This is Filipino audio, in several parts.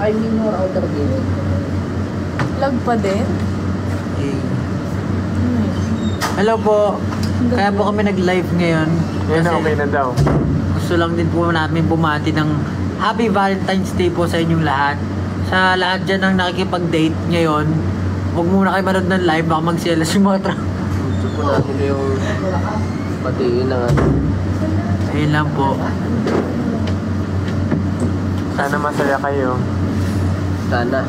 I mean, more outer game. Lag pa din? Okay. Hello po. Kaya po kami nag-live ngayon. Yan, okay na daw. Gusto lang din po namin bumati ng Happy Valentine's Day po sa inyong lahat. Sa lahat dyan ang nakikipag-date ngayon, huwag muna kayo manood ng live, baka magselos yung mga Gusto po natin yung patiin na nga. Ayun lang po. Sana masaya kayo.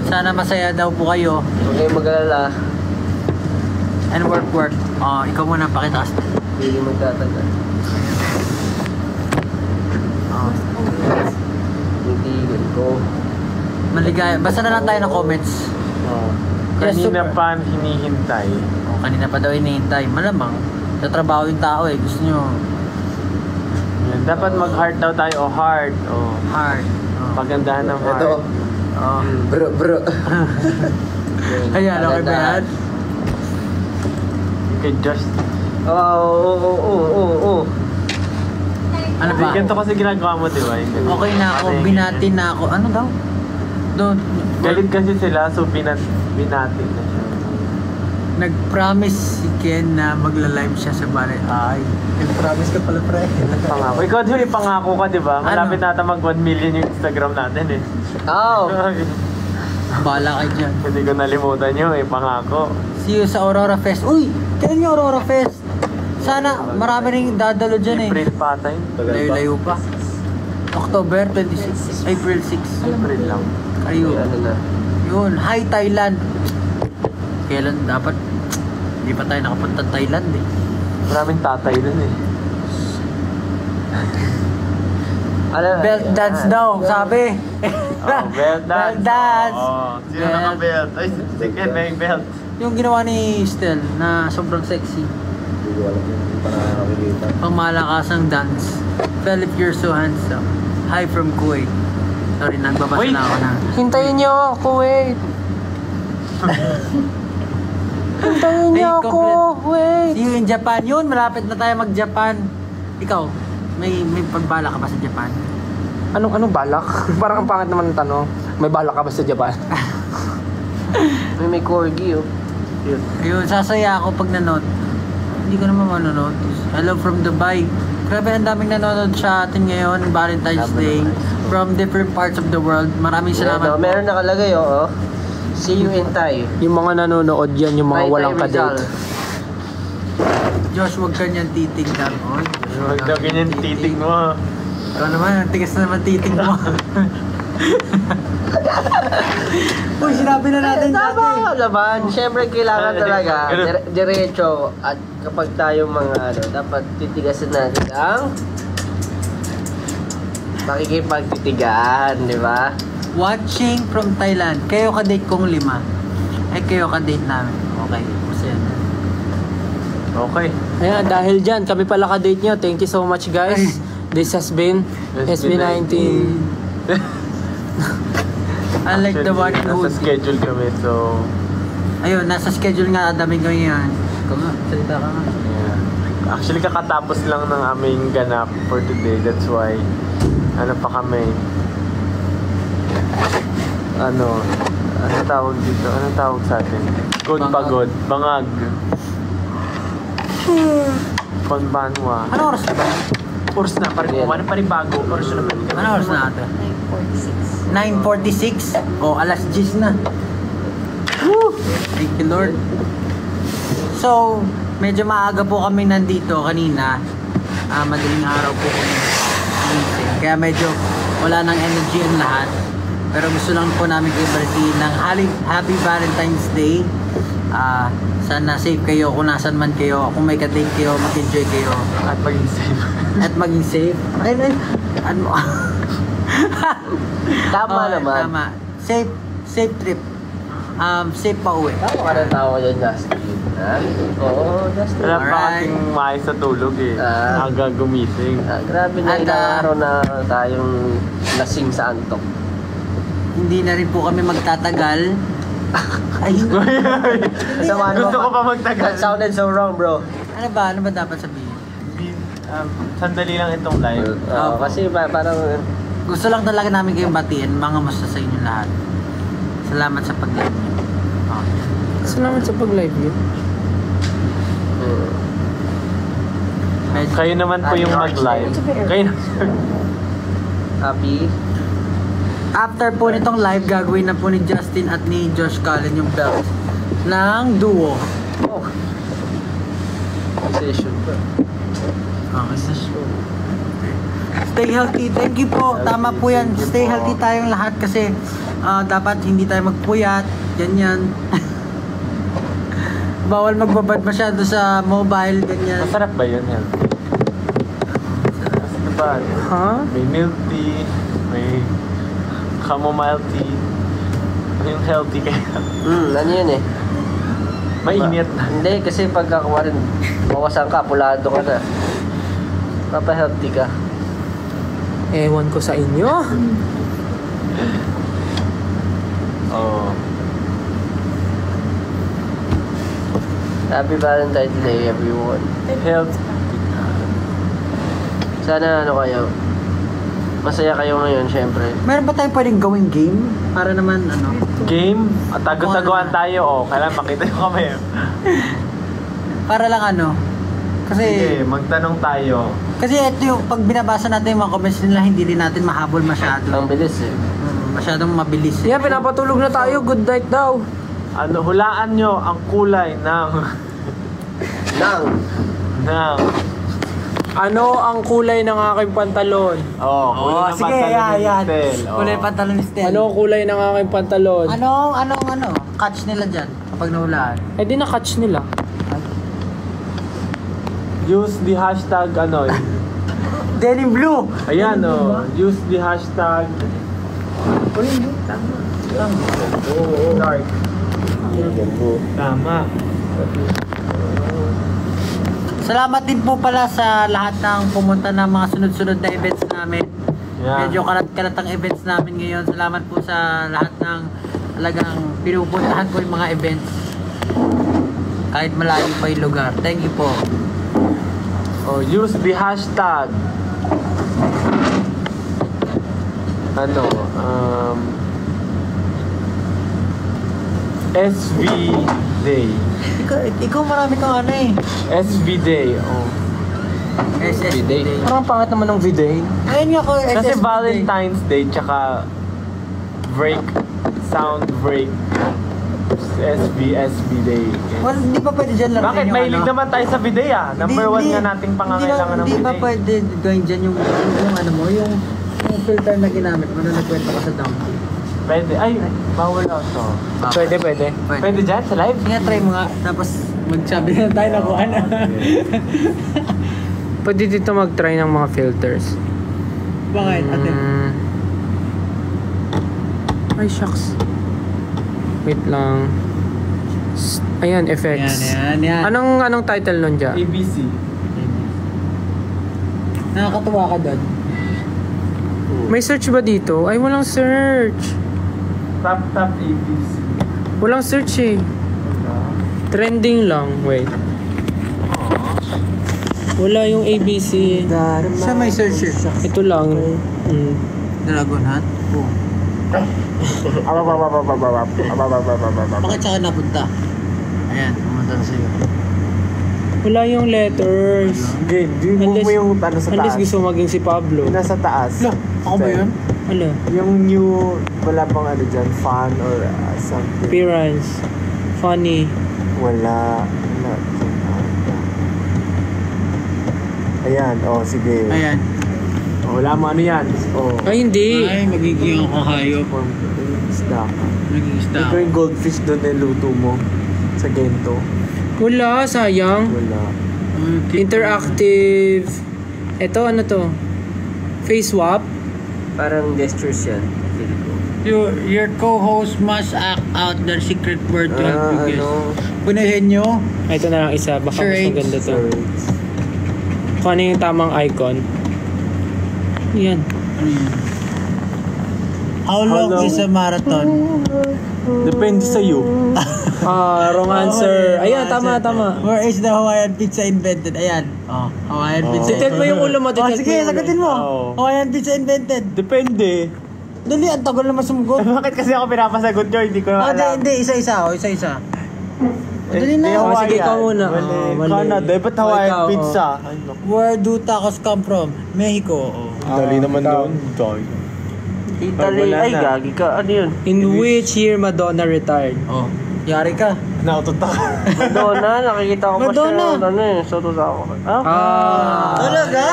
Sana masaya daw po kayo. Huwag kayong mag-alala. And work. Ikaw muna pakita kasi. Hindi magtatagal. Hindi ko. Maligaya. Basta na lang tayo ng comments. Kanina pa hinihintay. Kanina pa daw hinihintay. Malamang. Sa trabaho yung tao eh. Gusto nyo. Yan. Dapat mag-heart daw tayo o heart. O Heart. pagandahan ng heart. Ito. Bro. Ayan, okay ba yan? You can just... Oo. Ano ba? Ganito kasi ginagawa mo, di ba? Okay na ako. Binati na ako. Ano daw? Don't. Galit kasi sila, so binati na siya. Nag-promise si Ken na magla-live siya sa Bari. Ay, nag-promise ka pala, pre. Pangako. Ikaw din may pangako ka, di ba? Malapit Ano? nata mag 1 million yung Instagram natin eh. Bahala kayo dyan. Hindi ko nalimutan yun eh, pangako. See you sa Aurora Fest. Uy! Kailan yung Aurora Fest? Sana marami rin dadalo dyan eh. April pa tayo. Layo-layo pa. October 26. April 6. April lang. Ayun. Ano na? Yun. Hi Thailand. Kailan dapat? Hindi pa tayo nakapunta Thailand eh. Maraming tatay dun eh. Belt dance daw, sabi. Belt dance. Belt dance. Sino naka-belt? Ay, si Ken may belt. Yung ginawa ni Stel na sobrang sexy. Hindi ko alam yung hindi pa nakakakita. Pangmalakasang dance. Philip, you're so handsome. Hi from Kuwait. Sorry, nagbabasa Wait. na ako na. Hintayin niyo ako, Kuwait. Hintayin niyo ako, wait. See you in Japan. Yun, malapit na tayo mag-Japan. Ikaw, may pagbala ka ba sa Japan? Anong balak? Parang ang pangit naman ng tanong. May balak ka ba sa Japan? May corgi oh. Ayun, sasaya ako pag nanood. Hindi ko naman manonood. Hello from Dubai. Grabe, ang daming nanonood sa atin ngayon, Valentine's Day. From different parts of the world. Maraming salamat po. Meron nakalagay oh. See you in Thai. Yung mga nanonood yan, yung mga Thai walang Rizal. kadate. Josh, huwag ka niyan titignan. Huwag daw ganyan titig mo. Ikaw naman, ang tigas na naman titig mo. Uy, sinabi na natin dati. Tama naman. Siyempre kailangan talaga diretso at kapag tayo mga dapat titigasan natin ang pakikipagtitigan, di ba? Watching from Thailand. Kayo ka-date kong 5. Kayo ka-date namin. Okay, masaya na. Okay. Ayan, dahil dyan, kami pala ka-date nyo. Thank you so much guys. This has been SB19. Unlike the one in Nasa Hood. schedule kami, so... Ayun, nasa schedule nga daming ko yan. Ikaw nga, salita ka nga. Yeah. Actually, kakatapos lang ng aming ganap for today. That's why, ano pa kami? Ano tawag dito? Ano tawag sa atin? Good Bangag. pagod. Bangag. Konbanwa. Ano oras na ba? Oras na, paribago. Oras na naman. Ano oras na ata? 9:46. O, alas 10 na. Woo! Thank you, Lord. So, medyo maaga po kami nandito kanina. Madaling araw po kami. Kaya medyo wala nang energy ang lahat. Pero gusto lang po namin kayo balitiin ng Happy Valentine's Day. Sana safe kayo kung nasan man kayo. Kung may ka-date kayo, mag-enjoy kayo. At maging safe. At maging safe. Ay, ano? Tama Oo, naman. Tama. Safe trip. Safe pa uwi. Tama ka ng tao dyan, Justin. Ha? Oo, Justin. Wala pa Alright. kasing maayos sa tulog eh. Aga gumising. Grabe na At, ilang araw na tayong lasing sa antok. Hindi na rin po kami magtatagal. Ay, Gusto ko pa magtagal. That sounded so wrong, bro. ano ba dapat sabihin? Sandali lang itong live. Kasi parang Gusto lang talaga namin kayong batiin, mga masta sa inyo lahat. Salamat sa pag-live niyo. Okay. Salamat sa pag-live yun. Kayo naman po yung mag-live. Kayo Happy? After po nitong live, gagawin na po ni Justin at ni Josh Cullen yung belt ng duo. Oh. Session pa. Okay, stay healthy. Thank you po. Tama po yan. Stay healthy tayong lahat kasi dapat hindi tayo magpuyat. Ganyan. Bawal magbabad masyado sa mobile. Ganyan. Masarap ba yun, healthy? Diba? Ha? May milk tea, may chamomile tea. Yung healthy kaya. Ano yun eh? Mainit na. Hindi, kasi pagkakuha rin, bawasan ka, pulado ka na. Papa-healthy ka. Ewan ko sa inyo. Oo. Happy Valentine's Day, everyone. Health. Sana kayo, masaya kayo ngayon, syempre. Meron ba tayong pwedeng gawing game? Para naman, Game? At tago-taguan tayo, kailangan makita nyo kami. para lang Kasi, Sige, magtanong tayo. kasi ito yung, pag binabasa natin yung mga comments nila, hindi rin natin mahabol masyado. Ang bilis eh. Masyadong mabilis. Yeah, pinapatulog na tayo. Good night daw. Hulaan nyo ang kulay ng... Ano ang kulay ng aking pantalon? kulay ng sige, pantalon ni yan. Stel. Kulay pantalon ni Stel. Ano ang kulay ng aking pantalon? Anong catch nila dyan kapag nahulaan? Eh di na-catch nila. Use the hashtag Denim blue! Ayan use the hashtag dark. Tama. Salamat din po pala sa lahat ng pumunta ng mga sunod-sunod na events namin. Yeah. Medyo kalat-kalat ang events namin ngayon. Salamat po sa lahat ng talagang pinupuntahan ko yung mga events. Kahit malayo pa yung lugar. Thank you po. Use the hashtag SV Day. Ikaw marami kang SV Day. SSB Day. Parang pangit naman ng video. Ayun nga ko, Kasi SSB Day. Valentine's Day tsaka sound break. SB Day. Well, hindi pa pwede dyan lang. Bakit? Mahilig naman tayo sa bidet Number 1 nga nating pangangailangan ng Hindi bidet. pa pwede gawin dyan yung yung filter na ginamit mo na nagkwento ka sa donkey. Pwede. Ay, bawal to. Pwede. Pwede dyan sa live? Nga, try mo nga. Tapos magsabi na tayo na kung ano. Pwede dito mag-try ng mga filters. Bakit? Ate? Ay, shucks. Wait lang. Ayan, effects. Yan. Anong title nun dyan? ABC. Nakakatuwa ka doon. May search ba dito? Ay, walang search. Tap ABC. Walang search eh. Trending lang. Wait. Wala yung ABC. Sa may search Ito lang. Dragon Hunt? Oo. Bakit saan napunta? Ayan, pumunta na sa'yo. Wala yung letters. Game. Move mo yung sa Unless taas. gusto maging si Pablo. Nasa taas. Ako ba yun? Ano? Yung new, wala pang dyan, fun or something. Appearance. Funny. Wala. Ayan, sige. Ayan. Wala mo ano yan. Ay, hindi. Ay, magiging ako hayop. Isda ka. Magiging isda Ito yung goldfish doon na luto mo sa Gento. Wala, sayang. Wala. Interactive. Ito, ano to? Face swap. Parang gestures yan. Your co-host must act out their secret word to help you guess. Punahin nyo. Ito na lang isa. Baka Sure, mas maganda to. Sorry. Kung ano yung tamang icon. Yan. How long is a marathon? Depende sa'yo. Wrong answer. Ayan, tama. Where is the Hawaiian pizza invented? Ayan. Hawaiian pizza. Titit mo yung ulo mo. Titit Sige, mo yung ulo. sagutin mo. Oo. Hawaiian pizza invented. Depende. Dali, ang tagal naman sumugot. Bakit kasi ako pinapasagot nyo? Hindi ko na alam. Hindi, isa-isa. Dali na. Oh, sige, ikaw muna. Mali. Mali. Canada, ba't Hawaiian Ikaw, pizza? Ay, naku. Where do tacos come from? Mexico. Dali naman doon. Italy. Wala Ay, na. gagi ka. Ano yun? In which year Madonna retired? Yari ka. Nautot ako. Madonna. Nakikita ko pa Madonna. siya. Ano eh. Soto sa ako. Talaga?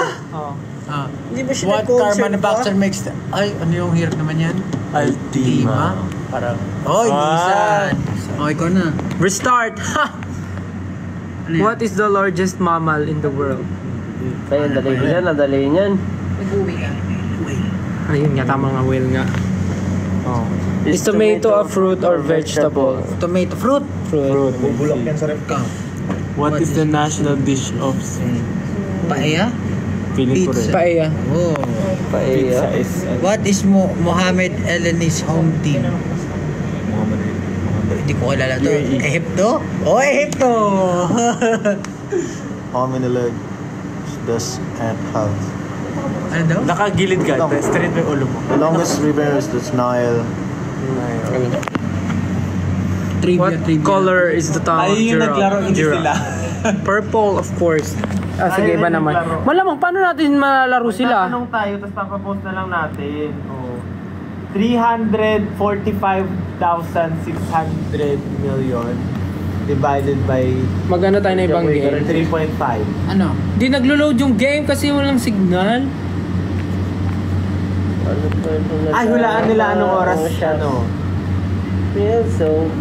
Ah. Hindi ba siya What car nag-concert manufacturer makes the... Ay, ano yung hirap naman yan? Altima. Parang... Oh, Nissan. Ikaw na. Restart! Ha! Ano yan? What is the largest mammal in the world? Kaya dali niyan. Nadali niyan. Nag-uwi ka. Ayun nga, tama nga, Will nga. Is tomato a fruit or vegetable? Tomato fruit. Fruit. What is the national dish of Paella? Feeling ko rin. Paella. Oh. Pizza Paella. is... What is Mohamed Eleni's home team? Hindi ko kilala to. Egypto? Oh, Egypto! How many legs does ant have? Ano daw? Nakagilid ka. Straight mo yung ulo mo. The longest river is the Nile. What color is the tongue of Ayun yung naglaro, hindi sila. Purple, of course. Sige, iba naman. Malamang, paano natin malalaro sila? Tanong tayo, tapos papapose na lang natin. 345,600 million divided by Magano tayo na ibang game? 3.5. Ano? Di naglo-load yung game kasi walang signal. Ay, hulaan nila anong oras, ano,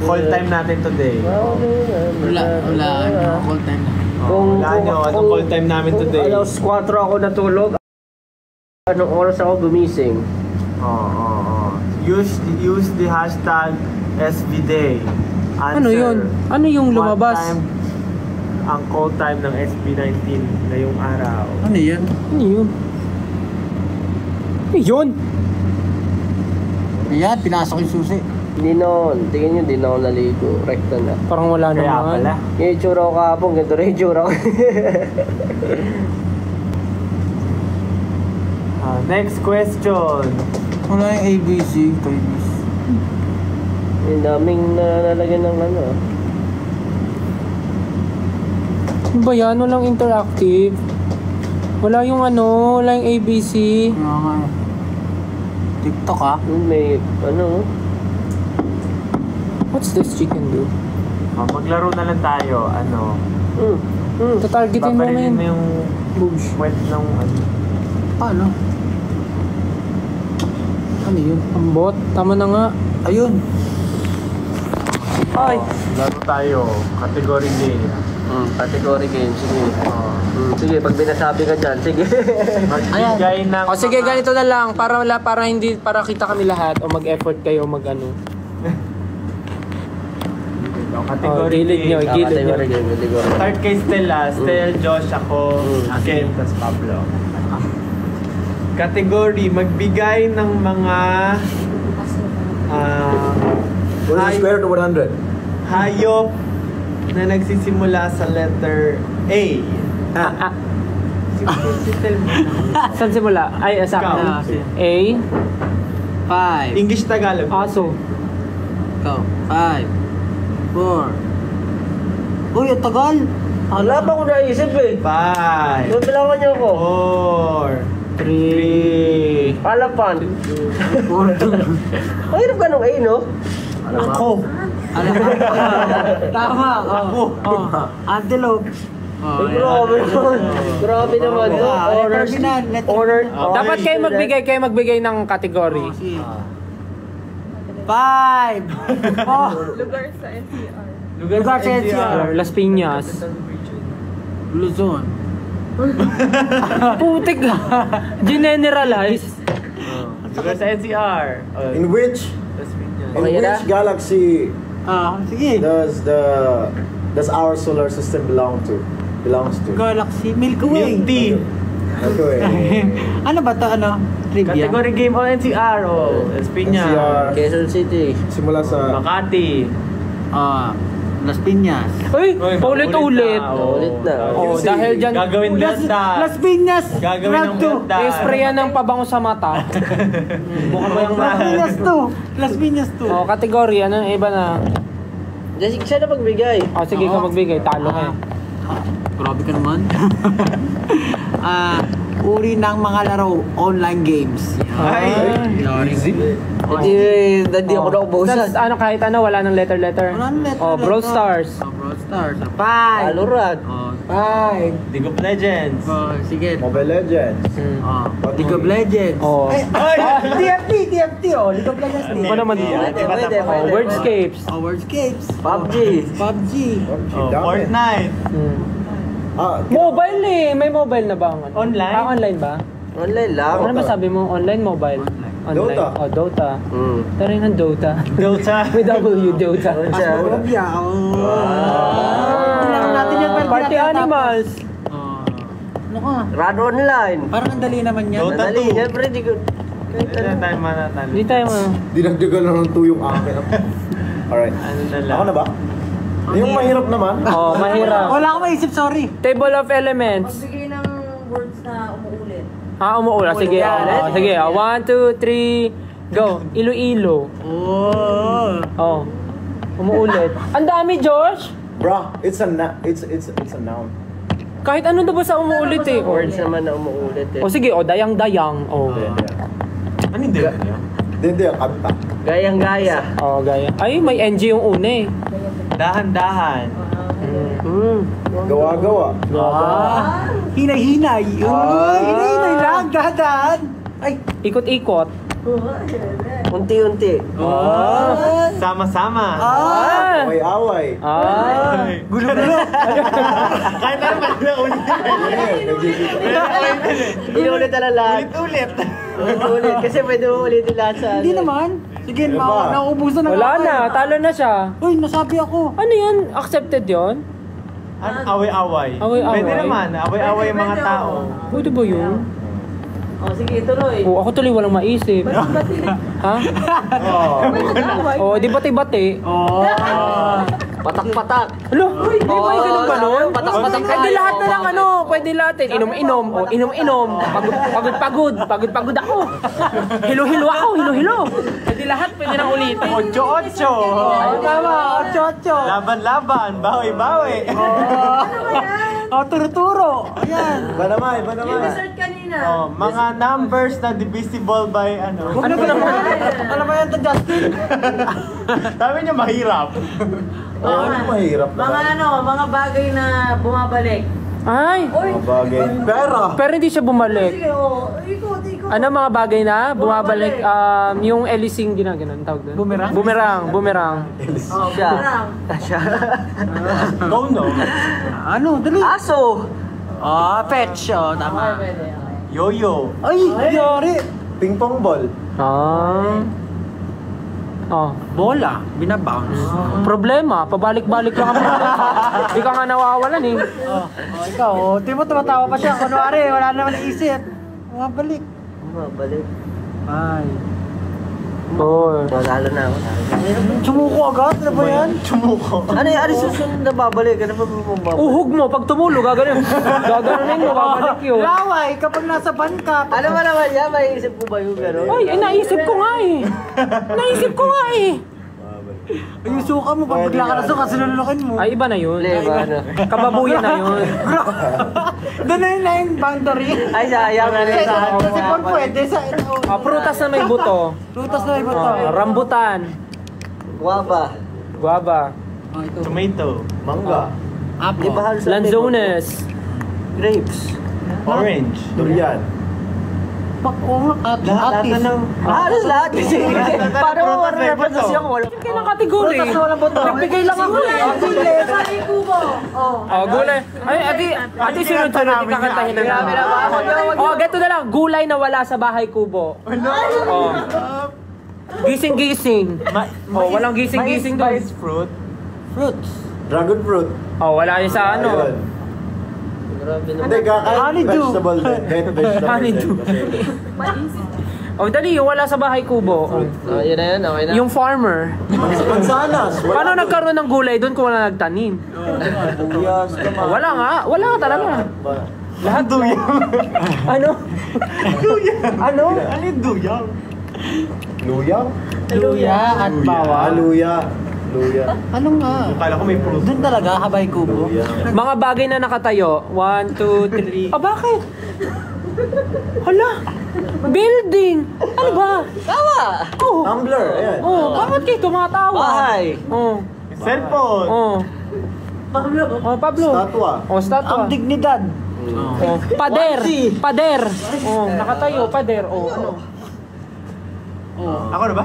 call time natin today. Wala. Call time na. Hulaan nyo, anong call time namin today. Alas 4 ako natulog. Anong oras ako gumising? Use the hashtag SBDay. Answer. Ano yun? Ano yung lumabas? What time ang call time ng SB19 ngayong araw? Ano yan? Ano yun? Ano yun? Ayan, pinasok yung susi. Hindi noon. Tingin nyo, hindi na ako naligo. Rekta na. Parang wala Kaya naman. pala. Yung itsura ko kahapon, ganito rin yung itsura ko. Next question. Wala yung ABC. Yung daming nalagyan ng ano. Ano ba yan? Walang interactive. Wala yung ano, wala yung ABC. TikTok ah. May ano. What's this chicken do? Maglaro na lang tayo. Ano? Tatargetin mo na Paparilin yun. mo yung wet ng ano. Paano? Ano yun? Ang bot. Tama na nga. Ayun. Ay! Laro tayo. Category game. Category game. Sige. Sige, pag binasabi ka dyan, sige. Magbigay ng... O sige, ganito na lang. Para kita kami lahat. O mag-effort kayo mag-ano. Category gilid nyo, game. gilid nyo. Category game. Category. Start kay Stella. Stel, Josh, ako, Ken, tas Pablo. Category, magbigay ng mga What is square root of 100? hayop na nagsisimula sa letter A. Si Stel mo. Saan simula? Ay, sa Ikaw. A. 5. English Tagalog. Aso. Ikaw. 5. 4. Uy, ang tagal. Wala pa ako naisip eh. 5, Bilangan niyo ako. 4, 3, Palapan. Ang hirap ka nung A, no? ako. Tama. Ako. Antelope. Ay, grabe naman. Grabe naman. no? Honors. Honor. Dapat kayo magbigay ng kategory. 5. 4. Lugar sa NCR. Lugar sa NCR. Las Piñas. Luzon. Putik ka. Generalize. Lugar sa NCR. In which Okay na? galaxy Sige. does our solar system belongs to? Galaxy. Milky Way. Milk tea. Ito eh. Ano ba to? Ano? Trivia? Category game o NCR o Espinya. NCR. Quezon City. Simula sa... Makati. Las Piñas. Uy, paulit-ulit. Ulit na. Oh, dahil dyan, Gagawin delta. Las Piñas! Gagawin ng delta. i-sprayan ng pabango sa mata. Bukan mo yung Las Piñas to! Las Piñas to! Oh, kategory, ano, iba na. Jessica, siya na magbigay. Oh, sige ka magbigay, talo ka. Grabe ka naman. Uri ng mga laro, online games. Ay, Easy. Hindi ako naubusan. Tapos ano, kahit ano, wala ng letter. Wala ng letter, Oh, Brawl letter. Stars. Brawl Stars. 5! Valorant. 5! League of Legends. Sige. Mobile Legends. League of Legends. Oh. TFT! Oh, League of Legends. Ano naman dito? Pwede. Oh, Wordscapes. Wordscapes. PUBG. PUBG. Oh, Fortnite. Mobile eh. May mobile na ba? Online? Online ba? Online lang. Ano ba sabi mo? Online, mobile? Online. Dota. Oh, Dota. Pero yun ang Dota. Dota. May W, Dota. Asmorobia. Tinanong natin yan, pero Party tinatapos. Animals. Ano ka? Run online. Parang ang dali naman yan. Dota. Madali. Siyempre, di ko... Hindi na tayo manatalo. Hindi tayo Dinagdagan na ng 2 yung akin. Alright. Ano na lang. Ako na ba? Yung mahirap naman. Oh, mahirap. Wala akong maisip, sorry. Table of Elements. Magbigay ng words na umuulit. Umuula. Sige. Sige. 1, 2, 3, go. Iloilo. Oh. Umuulit. Ang dami, Josh. Bro, it's a noun. Kahit ano na ba sa umuulit eh. Words naman na umuulit eh. O sige, dayang-dayang. Oh. Ano yung delta niya? Hindi, ang kanta. Gayang-gaya. Oh, gaya. Ay, may NG yung una eh. Dahan-dahan. Gawa-gawa. Hinay-hinay. Hinay-hinay lang, dahan. Ay, Ikot-ikot. Unti-unti. Sama-sama. Away-away. gulo-gulo. Kahit naman na ulit. Inuulit na lang lahat. Ulit-ulit. Ulit. Kasi pwede mo ulitin lahat sa... Hindi naman. Sige, nauubusan na Wala ako na, eh. talo na siya. Uy, nasabi ako. Ano yun? Accepted yun? Ano? Away-away. Away-away. Pwede naman. Away-away yung mga tao. Pwede ba yun? Oh, sige, tuloy. Oh, ako tuloy walang maisip. Ha? Oh, di bati-bati. Patak-patak. Alo, di ba yung ganun ba nun? Patak-patak Pwede lahat na lang ano, pwede lahat eh. Inom-inom, o inom-inom. Pagod-pagod ako. Hilo-hilo ako, hilo-hilo. Pwede lahat, pwede nang ulitin. 8-8. Tama, 8-8. Laban-laban. Bawi-bawi. Turo-turo. Ayan. Iba naman. Resort kanina. Oh, mga numbers na divisible by ano. Ano ba naman? Ano ba yan to, Justin? Sabi niya mahirap. Ano mahirap Mga naman? mga bagay na bumabalik. Ay, Mga bagay. Pera. pero hindi siya bumalik. Sige, oh, ikot. Ano mga bagay na bumabalik? Yung Elising ginaganon, tawag doon? Bumerang? Bumerang. Oh, Siya. Go no. Ano? Dali. Aso. Fetch. Tama. Pwede. Yo-yo. Ay, yari. Ping pong ball. Bola. Binabounce. Problema, pabalik-balik lang ang problema. Di ka nga nawawalan eh. Ikaw, di mo tumatawa pa siya. Kunwari, wala naman naisip. Bumabalik. Balik. Ay. Oh. Matalo na ako. Sumuko agad? Ano ba yan? Chumuko. Ano susunod na babalik? Ano ba babalik? Uhog mo, pag tumulo, gaganunin mo, babalik yun. Laway, kapag nasa ban ka. Ano ba naman yan? May isip mo ba yung gano'n? Ay, naisip ko nga eh. Naisip ko nga eh. Ay, yung suka mo, pag bigla ka na suka, sinulukin mo. Ay, iba na yun. Diba, ano? Kababuyan na yun. Doon na yung boundary. Ay, sayang na rin sa akin. Kasi kung pwede sa... Prutas na may buto. Lutas na iba to. Rambutan. Guwaba. Guava. Tomato. Mangga. Di ba halos Lanzones. grapes? Orange. Durian. Lahat na Halos lahat kasi. Paano mo represent siya kung wala? Kaya ng kategory. Nagbigay lang ako eh. Ay, kubo. Oh. Oh, gulay. Ay, ati sunod-sunod yung kakantahin na namin. Oh, ganito na lang. Gulay na wala sa bahay kubo. Oh. Gising-gising. Oh, walang gising-gising doon. Spice fruit. Fruits. Dragon fruit. Oh, wala yun sa ano. Ayun. Grabe naman. Hindi, kakain Honeydew. vegetable din. Kahit vegetable Honeydew. din. Oh, dali, yung wala sa bahay kubo. Oh. Oh, yun na yun, okay na. Yung farmer. Mansanas. Paano nagkaroon ng gulay doon kung wala nagtanim? Buyas. Oh, wala nga. Wala nga talaga. Lahat duyang. Ano? Ano? Ano yung duyang? Luya? Luya at bawang. Luya. Luya. Ano nga? Kala ko may fruit. Doon talaga, habay kubo. Luya. Mga bagay na nakatayo. 1, 2, 3. Ah, bakit? Hala! Building! Ano ba? Tawa! Oh, Tumbler. Ayan. oh, bakit kayo tumatawa? Bahay! Oh, Cellphone. oh. Pablo. Oh, Pablo. Statwa. Oh, statwa. Ang dignidad. Oh, pader. Pader. Oh, nakatayo, pader. Oh, ano? Ako na ba?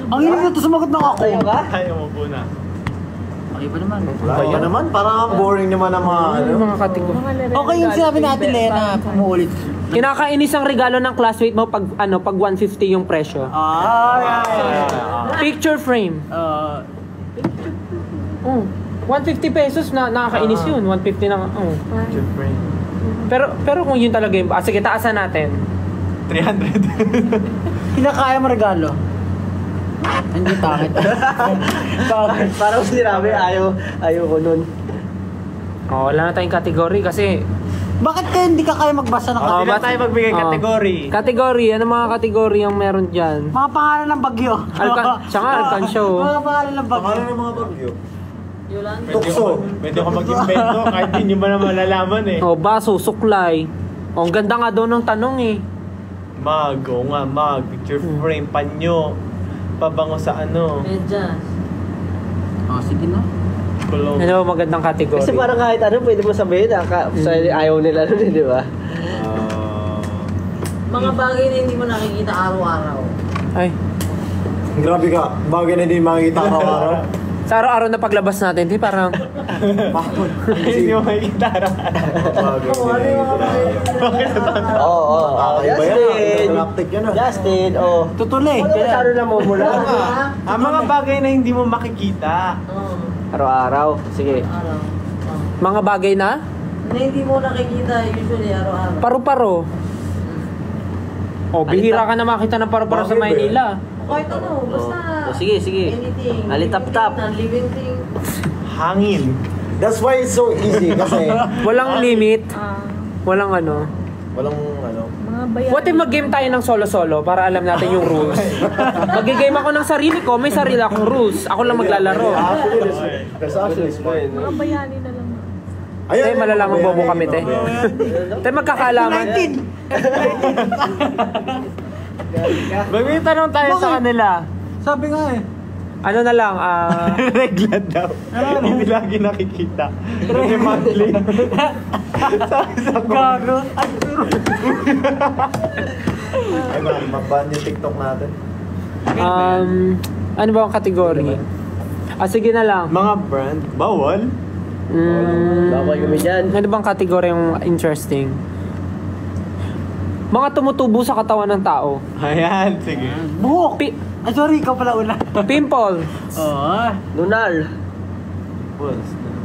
Ang hirap na ito sumagot ng ako. Tayo mo po na. Okay ba naman? Wala pa naman. Parang ang boring naman ang mga ano. Mga kategorya. Okay yung sinabi natin, Lena, pumuulit. Kinakainis ang regalo ng classmate mo pag 150 yung presyo. Picture frame. Oh, 150 pesos na nakakainis yun. 150 na. Oh. Pero kung yun talaga yung sige, taasan natin. 300. Kinakaya mo regalo. Hindi pangit. Bakit? Parang sinabi, ayaw ko nun. Oh, wala na tayong category kasi Bakit kaya hindi ka kaya magbasa ng Oh, Hindi na tayo magbigay category. Category, ano mga category ang meron dyan? mga pangalan ng bagyo? Siya nga, Alcansyo. Mga pangalan ng bagyo. Pangalan ng mga bagyo. Yolanda. Tukso. Pwede ko mag-invento kahit hindi nyo ba na malalaman eh. Oh, baso, suklay. Oh, ang ganda nga daw ng tanong eh. Mag, oo nga, mag. Picture frame, panyo. Pabango sa ano. Medyas. Oh, sige na. Kulong. Ano ba magandang category? Kasi parang kahit ano, pwede mo sabihin, ayaw nila nun, di ba? Mga bagay na hindi mo nakikita araw-araw. Ay, Grabe ka. Bagay na hindi makikita araw-araw. sa araw-araw na paglabas natin, di parang Bakit? Hindi mo makikita Bagay Oo, ano yung mga bagay na Oo, Iba yan. Justin! Galactic yan ah. Justin, oh. Tutuloy. Ano masyado na mumula? Ang mga bagay na hindi mo makikita. Oo, Araw-araw. Sige. araw. Oo. mga bagay na Na hindi mo nakikita usually araw-araw. paru-paro. Oh, bihira ka na makita ng paru-paro sa Bakit ba? Maynila. Kahit ano, basta Oh, sige, sige. anything. Alitap-tap. Living thing. Hangin. That's why it's so easy kasi Walang limit, Ah, walang ano. walang ano. mga bayan. What if mag-game tayo ng solo-solo para alam natin yung rules? Mag-game ako ng sarili ko, may sarili akong rules. Ako lang maglalaro. Actually, there's actually smart. Mga bayani na lang. Ayun, Te, malalaman bobo kami, te. Te, magkakaalaman. May tanong tayo sa kanila. Sabi nga eh. Ano na lang, Regla daw. Hindi lagi nakikita. Kasi monthly. Sabi sa Gago. Ay, maban yung TikTok natin. ano ba ang category? Sige na lang. mga brand, bawal. Bawal kami dyan. Ano bang category yung interesting? Mga tumutubo sa katawan ng tao. Ayan, sige. Buhok. Ay, sorry, ikaw pala una. Pimple. Oo. Lunal.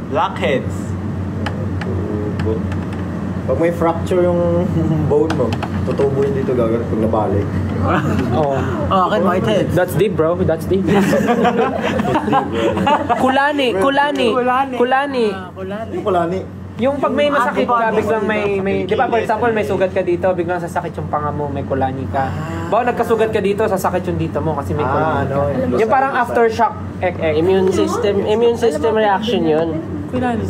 Blackheads. Pag may fracture yung bone mo, tutubo yun dito gagawin pag nabalik. Oh. Akin, whitehead. That's deep, bro. That's deep. Kulani. Kulani. Yung kulani. Yung pag may masakit ka, biglang may di ba for example, may sugat ka dito, biglang sasakit yung panga mo, may kulani ka. Bawa nagkasugat ka dito, sasakit yung dito mo kasi may kulani ka. Yung parang aftershock, Immune system reaction yun. Kulani.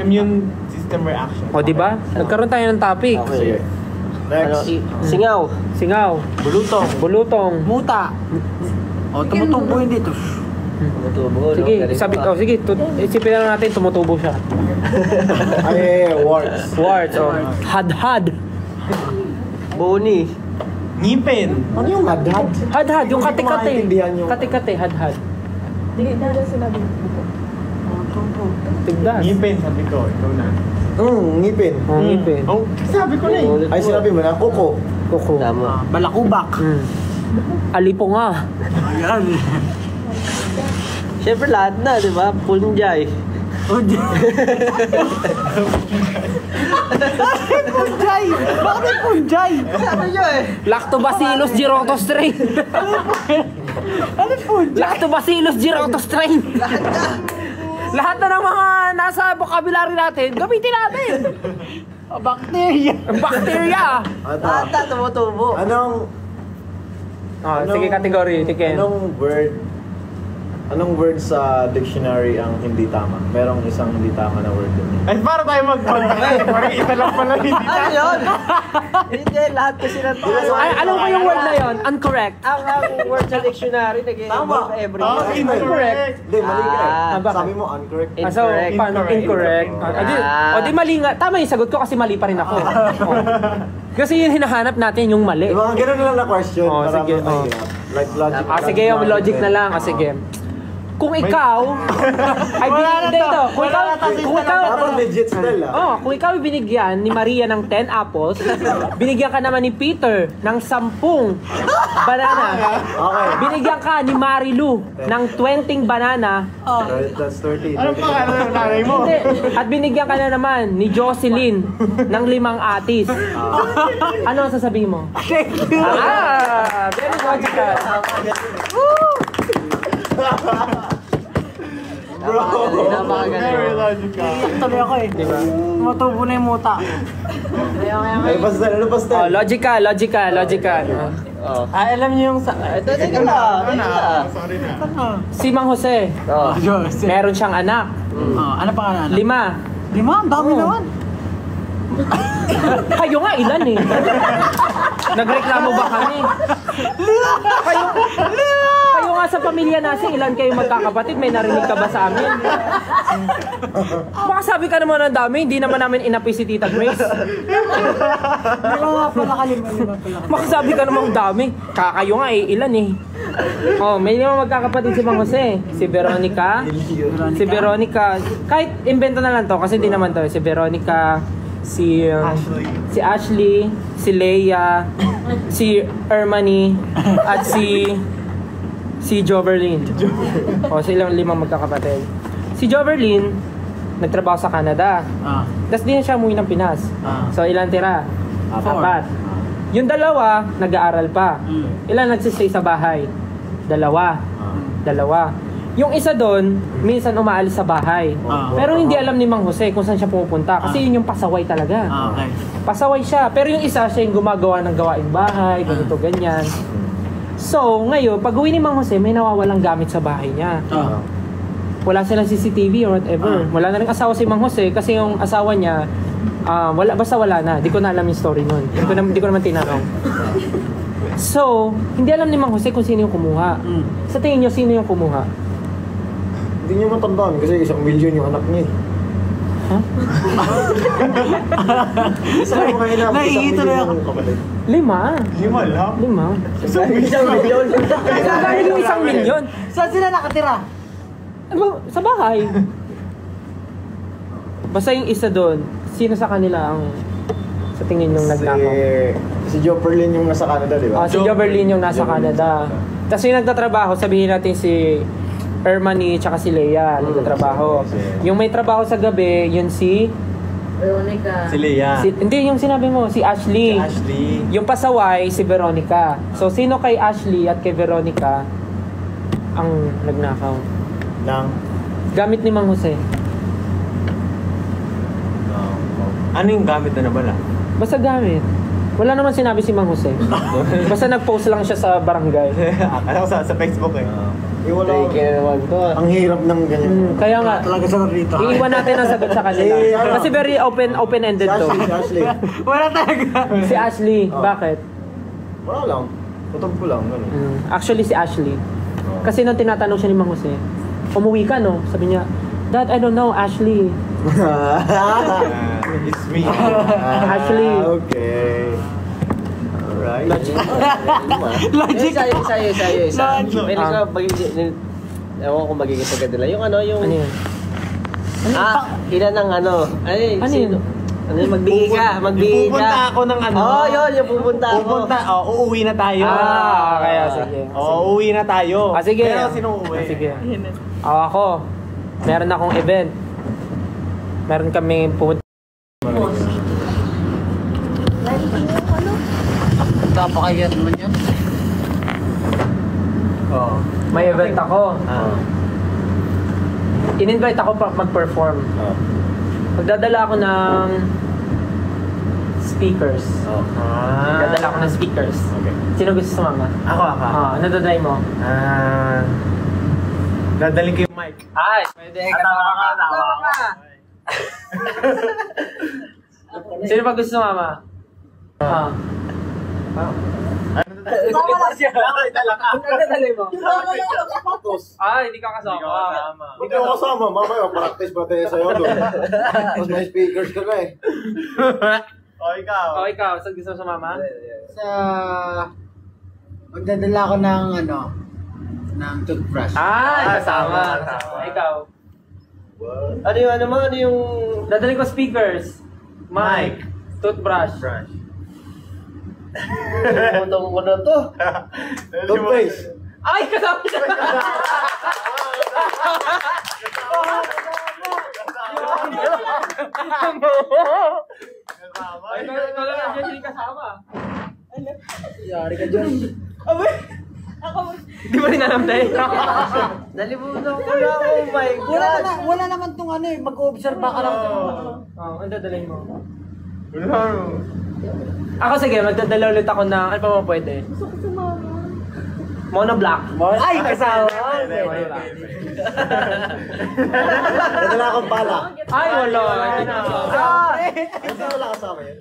Immune system reaction. O, di ba? Nagkaroon tayo ng topic. Sige. Ano, Next. singaw. Singaw. Bulutong. Bulutong. Muta. O, tumutubo yun dito. Tumutubo, no? Sige, Galing. sige, isipin lang natin tumutubo siya. Ay, warts. Words, oh. Hadhad. Boni. Ngipin. Ano yung hadhad? Hadhad, yung Hindi ko kate-kate. maintindihan yung- Kate-kate, hadhad. Hindi na sinabi. Tigdas. Ngipin, sabi ko. Ikaw na. Ngipin. Oh, ngipin. Oh, sabi ko na eh. Ay, sinabi mo na, kuko. Kuko. Tama. Balakubak. Alipo nga. Ayan. Siyempre lahat na, di ba? Punjay. Punjay! Bakit may punjay? Sabi nyo eh. Lactobacillus girotostrain. Ano punjay? Lactobacillus girotostrain. Lahat na ng mga nasa vocabulary natin, gamitin natin. Bacteria. Bacteria. Ata, tumutubo. Anong Sige, category. Tiken. Anong word sa dictionary ang hindi tama? Merong isang hindi tama na word doon. Ay, para tayo mag-contact. Parang isa lang pala hindi. Ano yun? Hindi, lahat kasi ng Alam ko yung word na yon, incorrect. Ang word sa dictionary, nag-involve every word. Incorrect. Hindi, mali ka. bakit? Sabi mo incorrect. So, paano? Incorrect. O di mali nga. Tama yung sagot ko kasi mali pa rin ako. Kasi yung hinahanap natin yung mali. Yung mga ganun lang na question. Oh, para sige, mahirap. Like logic. Sige, yung logic na lang. Sige. Kung ikaw ay binigyan ito, kung ikaw Dapat legit still kung ikaw ay binigyan ni Maria ng 10 apples, binigyan ka naman ni Peter ng 10 banana. Okay. Binigyan ka ni Marilu ng 20 banana. That's 30. Anong pangalan ng nanay mo? Hindi. At binigyan ka na naman ni Jocelyn ng 5 atis. Ano ang sasabihin mo? Very logical. Bro! Very logical. Tuloy ako eh. Diba? Matubo na yung muta. Ay, pastel. Ano pastel? Logical. Alam niyo yung sa... Ito, teka lang. Sorry na. Si Mang Jose, meron siyang anak. Ano pa nga 5. 5? Ang dami naman. Kayo nga, ilan eh? Nagreklamo ba kami? Kayo nga sa pamilya natin, ilan kayo magkakapatid? May narinig ka ba sa amin? Baka sabi ka naman ng dami, hindi naman namin inapi si Tita Grace. Lima nga pala kalima. Baka sabi ka naman ng dami. Kakayo nga eh, ilan eh? May 5 magkakapatid si Mang Jose. Si Veronica. Kahit invento na lang to, kasi hindi naman to. Si Veronica, si Ashley, si Leia, si Ermani, at si Joverlyn. Silang 5 magkakapatid. Si Joverlyn, nagtrabaho sa Canada. Tapos di na siya umuwi ng Pinas. So ilan tira? 4. Yung 2, nag-aaral pa. Ilan nagsistay sa bahay? 2. Yung isa doon, minsan umaalis sa bahay. Pero hindi alam ni Mang Jose kung saan siya pupunta. Kasi yun yung pasaway talaga. Okay. Pasaway siya. Pero yung isa, siya yung gumagawa ng gawaing bahay, ganito, ganyan. So, ngayon, pag uwi ni Mang Jose, may nawawalang gamit sa bahay niya. Wala silang CCTV or whatever. Wala na rin asawa si Mang Jose kasi yung asawa niya, basta wala na. Di ko na alam yung story nun. Di ko naman tinanong. So, hindi alam ni Mang Jose kung sino yung kumuha. Sa tingin niyo, sino yung kumuha? Hindi niyo matandaan kasi 1 million yung anak niya. Naiito na ako. 5? 5 lang? 5? 1 million. Saan yung 1 million? Saan sila nakatira? Sa bahay. Basta yung isa doon, sino sa kanila ang sa tingin yung nagnakaw? Si Joperlin yung nasa Canada, di ba? Si Joverlyn yung nasa Canada. Tapos yung nagtatrabaho, sabihin natin si Ermani tsaka si Leia nagtatrabaho. Yung may trabaho sa gabi, yun si Veronica. Si Leia. hindi, yung sinabi mo, si Ashley. Ashley. Yung pasaway, si Veronica. So, sino kay Ashley at kay Veronica ang nagnakaw? Nang? Gamit ni Mang Jose. Ano yung gamit na nabala? Basta gamit. Wala naman sinabi si Mang Jose. Basta nag-post lang siya sa barangay. Akala ko sa Facebook eh. Wala. naman to. Ang hirap ng ganyan. Kaya nga, Talaga sa rito. iiwan natin ang sagot sa kanila. Kasi very open-ended to. Si Ashley. Wala talaga. Si Ashley, bakit? Wala lang. Kutob ko lang. Ganun. Actually, si Ashley. Kasi nung tinatanong siya ni Mang Jose, umuwi ka, no? Sabi niya, Dad, I don't know, Ashley. It's me. Ashley. Okay. Alright. Logic. Isa. May ewan ko magiging sa kanila. Yung Ano yun? ilan ng ay, Ano sino? yun? Magbigay ka. Pupunta ako ng Yun, yung pupunta ako. uuwi na tayo. Kaya sige. Uuwi na tayo. Sige. Pero sino uuwi? Sige. Ako, meron akong event. Meron kami pupunta. Napakaya naman yan. Oo. May event ako. In-invite ako pa mag-perform. Magdadala ako ng speakers. Magdadala ako ng speakers. Okay. Sino gusto sumama? Ako. Ano dadalay mo? Dadaling ko yung mic. Ay, pwede. Tawa ka. Sino pa gusto sumama? Ano dadalay mo? Hindi ka kasama. Hindi ako kasama, mamaya practice pa tayo sa'yo doon. Tapos may speakers ka na eh. Ikaw. Ikaw, saan gusto mo sumama? Magdadala ako ng ng toothbrush. Kasama. Ikaw. Ano yung... Dadalhin ko speakers, mic, toothbrush. Putong ko na to. Toothpaste. Ay, kasama siya! Ikaw lang nandiyan, hindi kasama. Yari ka dyan. Hindi mo rin alam tayo. Nalimutan ko na. Oh my God. Wala naman tong mag-observe ka lang. Ang dadalhin mo. Ako sige, magdadala ulit ako ng, ano pa mo pwede? Gusto ko sumama. Monoblock. Ay, kasama! Nadala akong bala. Ay, wala. Kasi wala kasama yun.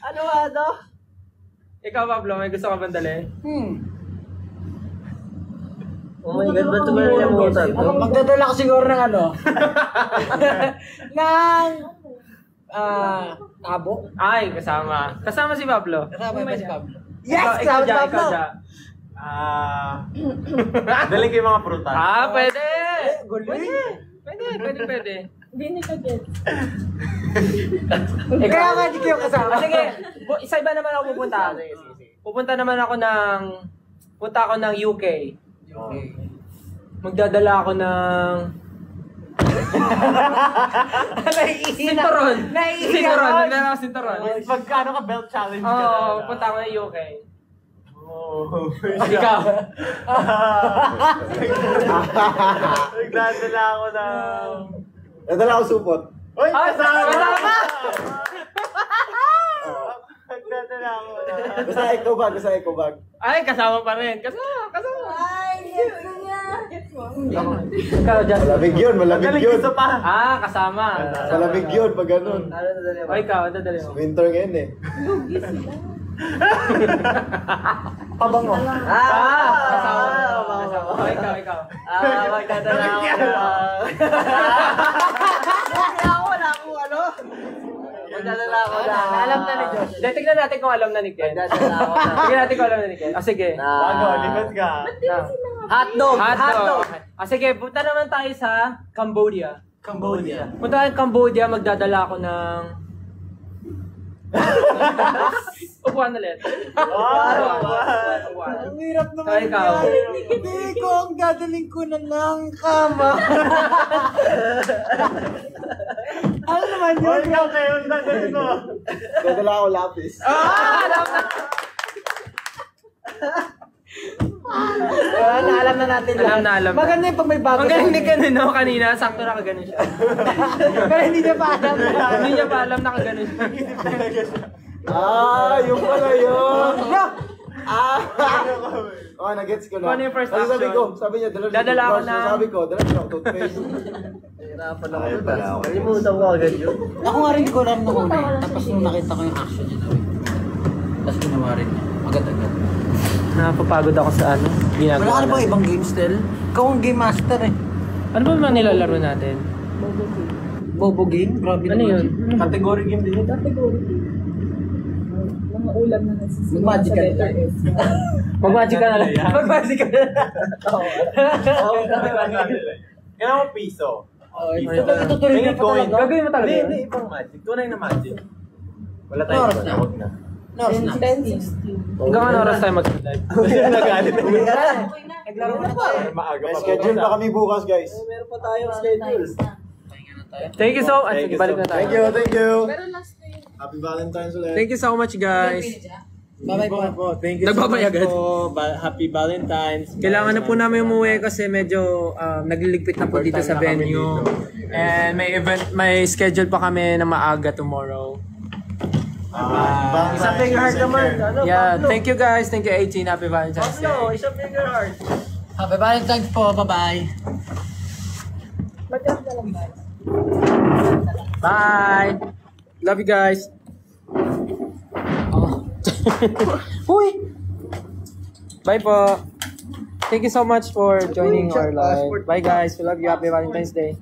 Ano? Ikaw, Pablo, may gusto ka bang dali? Oh my God, ba't ito ba nalimutan to? Magdadala ko siguro ng ng abo. Ay, kasama. Kasama si Pablo. Kasama ba si Pablo? Ikaw dyan, ikaw dyan. Daling ko yung mga prutas. Pwede! Gulo. Pwede. Hindi ni ka get. Kaya nga di kayo kasama. Sige, isa-iba naman ako pupunta. Pupunta naman ako ng UK. Okay. Magdadala ako ng... Sinturon! Sinturon! Magdadala ako sinturon. Pagkano ka belt challenge ka Oo, na? punta ako ng UK. Ikaw. Ikaw. Nagdadala ako ng... Nadala akong supot. Uy! Kasama! Nagdadala ako ng... Basta eco bag. Ay, kasama pa rin. Kasama. Ay, yes niya. Gets mo? Ikaw, Justin. Malamig yun. Galing gusto pa. Kasama. Malamig yun pag ganun. Ano nadali mo? O, ikaw, ano dadali mo? Winter ngayon eh. Pabango. Kasama. O, ikaw. Magdadala ako na. Wala akong ano. Magdadala ako na. Alam na ni Josh. Tignan natin kung alam na ni Ken. Magdadala ako na. Tignan natin kung alam na ni Ken. Sige. Bago, lipat ka. Hotdog. Okay. Sige, punta naman tayo sa Cambodia. Punta tayo Cambodia, magdadala ako ng... Upuan ulit. Upuan. Ang hirap naman Kaya ikaw. Hindi ko ang dadaling ko na ng kama. Ano naman yun? Ikaw kayo, dadalhin mo. Nadala ako lapis. Alam na natin Alam. Maganda yung pag may bago. Ang galing ni Ken, no? Kanina, sakto na kaganon siya. Pero hindi niya pa alam. Hindi niya pa alam na kaganon siya. Yung pala yun. No! Nagets ko na. Kung ano yung first Kasi action? sabi niya, Dadala ako na- Sabi ko, dala ko toothpaste. Hirapan ako dun. Nalimutan ko agad yun. Ako nga rin ko alam nung una. Tapos nung nakita ko yung action niya, tapos ginawa rin niya. Agad-agad. Napapagod ako sa ano. Ginagawa Wala ka na bang natin. ibang game still? Ikaw ang game master eh. Ano ba mga nilalaro natin? Bobo game? Grabe Ano naman. yun? Category game din. Category. Mga ulam na nasisimula Mag-magic sa ka letter na. S. Mag-magic ka na lang. Mag-magic ka na lang. Kailangan mo piso. Ito tuloy na pa talaga. Gagawin mo talaga yun? Hindi, ibang magic. Tunay na magic. Wala Oras tayong na. huwag na. Oras na. 10:16. Hanggang ano oras tayo mag-live? Nagalit na yun. Naglaro na tayo. Maaga May pa. schedule pa kami bukas, guys. Meron pa tayong schedule. Thank you so much. Thank you Balik so na tayo. Thank you. Pero last na yun. Happy Valentine's ulit. Thank you so much, guys. Bye-bye po. Thank you Nagbabay agad. Happy Valentine's. Kailangan na po namin umuwi kasi medyo nagliligpit na po dito sa Overtime na kami venue. dito. And may schedule pa kami na maaga tomorrow. Isang bigger heart naman. Ano, Yeah, Pablo? thank you guys. Thank you 18. Happy Valentine's Day. Pablo, isang bigger heart. Happy Valentine's po. Bye-bye. Mag-drop na lang guys. Bye. Love you guys. Oh. Uy. Bye po. Thank you so much for joining our live. Bye guys. We love you. Happy Valentine's Day.